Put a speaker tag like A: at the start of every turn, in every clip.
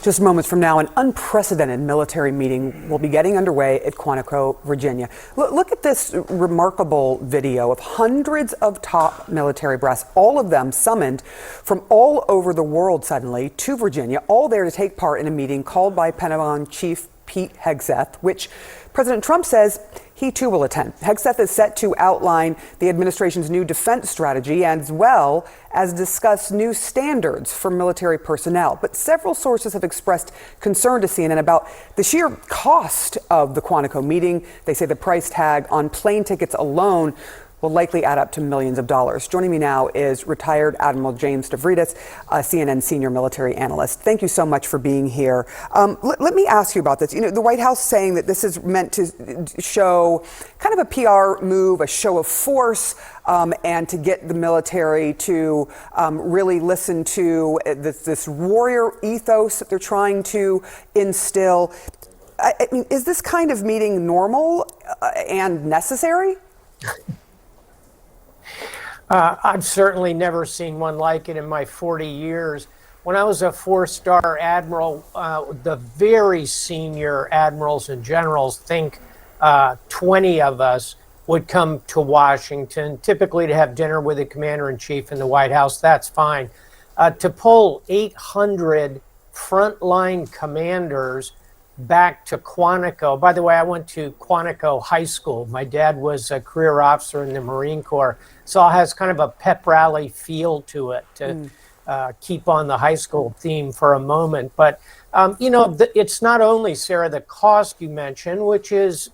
A: Just moments from now, an unprecedented military meeting will be getting underway at Quantico, Virginia. Look at this remarkable video of hundreds of top military brass, all of them summoned from all over the world suddenly to Virginia, all there to take part in a meeting called by Pentagon Chief Pete Hegseth, which President Trump says he too will attend. Hegseth is set to outline the administration's new defense strategy as well as discuss new standards for military personnel. But several sources have expressed concern to CNN about the sheer cost of the Quantico meeting. They say the price tag on plane tickets alone will likely add up to millions of dollars. Joining me now is retired Admiral Adm Stav, a CNN senior military analyst. Thank you so much for being here. Let me ask you about this. You know, the White House saying that this is meant to show kind of a PR move, a show of force, and to get the military to really listen to this warrior ethos that they're trying to instill. I mean, is this kind of meeting normal and necessary?
B: I've certainly never seen one like it in my 40 years. When I was a four-star admiral, the very senior admirals and generals, think 20 of us, would come to Washington, typically to have dinner with the commander-in-chief in the White House. That's fine. To pull 800 frontline commanders back to Quantico. By the way, I went to Quantico High School. My dad was a career officer in the Marine Corps, so it has kind of a pep rally feel to it, to keep on the high school theme for a moment. But, you know, it's not only, Sarah, the cost you mentioned, which is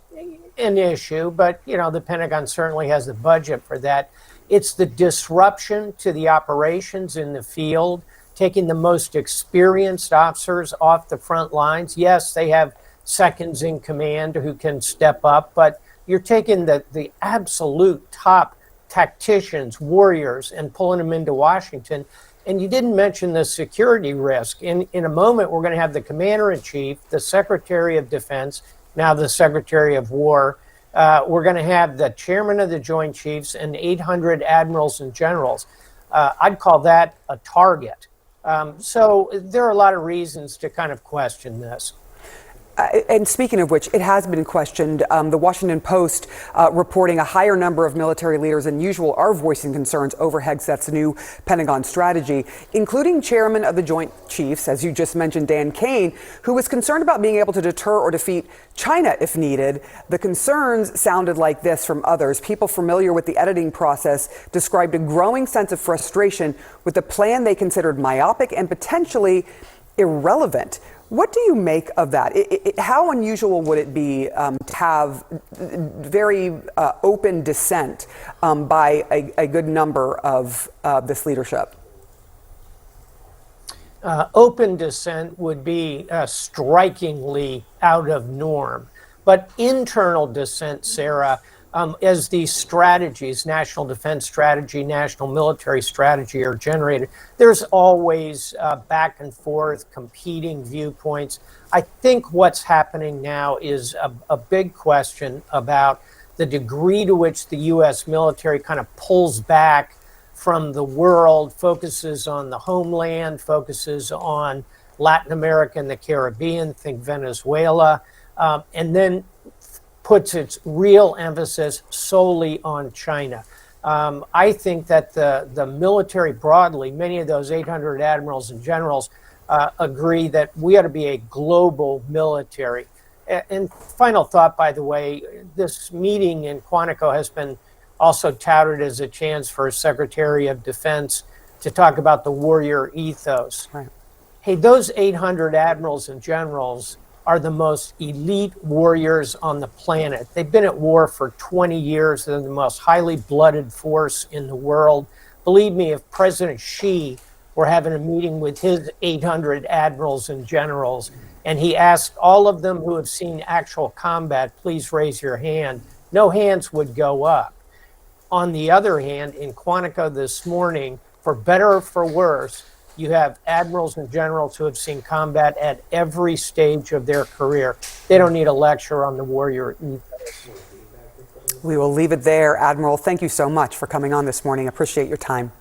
B: an issue, but, you know, the Pentagon certainly has the budget for that. It's the disruption to the operations in the field, taking the most experienced officers off the front lines. Yes, they have seconds in command who can step up, but you're taking the absolute top tacticians, warriors, and pulling them into Washington. And you didn't mention the security risk. In a moment, we're going to have the commander-in-chief, the Secretary of Defense, now the Secretary of War. We're going to have the chairman of the Joint Chiefs and 800 admirals and generals. I'd call that a target. So there are a lot of reasons to kind of question this.
A: And speaking of which, it has been questioned. The Washington Post reporting a higher number of military leaders than usual are voicing concerns over Hegseth's new Pentagon strategy, including chairman of the Joint Chiefs, as you just mentioned, Dan Kane, who was concerned about being able to deter or defeat China if needed. The concerns sounded like this from others. People familiar with the editing process described a growing sense of frustration with the plan they considered myopic and potentially irrelevant. What do you make of that? How unusual would it be to have very open dissent by a good number of this leadership?
B: Open dissent would be strikingly out of norm. But internal dissent, Sarah, as these strategies, national defense strategy, national military strategy are generated, there's always back and forth, competing viewpoints. I think what's happening now is a big question about the degree to which the U.S. military kind of pulls back from the world, focuses on the homeland, focuses on Latin America and the Caribbean, think Venezuela, and then puts its real emphasis solely on China. I think that the military broadly, many of those 800 admirals and generals agree that we ought to be a global military. And final thought, by the way, this meeting in Quantico has been also touted as a chance for Secretary of Defense to talk about the warrior ethos. Right. Hey, those 800 admirals and generals are the most elite warriors on the planet. They've been at war for 20 years. They're the most highly blooded force in the world. Believe me, if President Xi were having a meeting with his 800 admirals and generals, and he asked all of them who have seen actual combat, please raise your hand, no hands would go up. On the other hand, in Quantico this morning, for better or for worse, you have admirals and generals who have seen combat at every stage of their career. They don't need a lecture on the warrior ethos.
A: We will leave it there. Admiral, thank you so much for coming on this morning. Appreciate your time.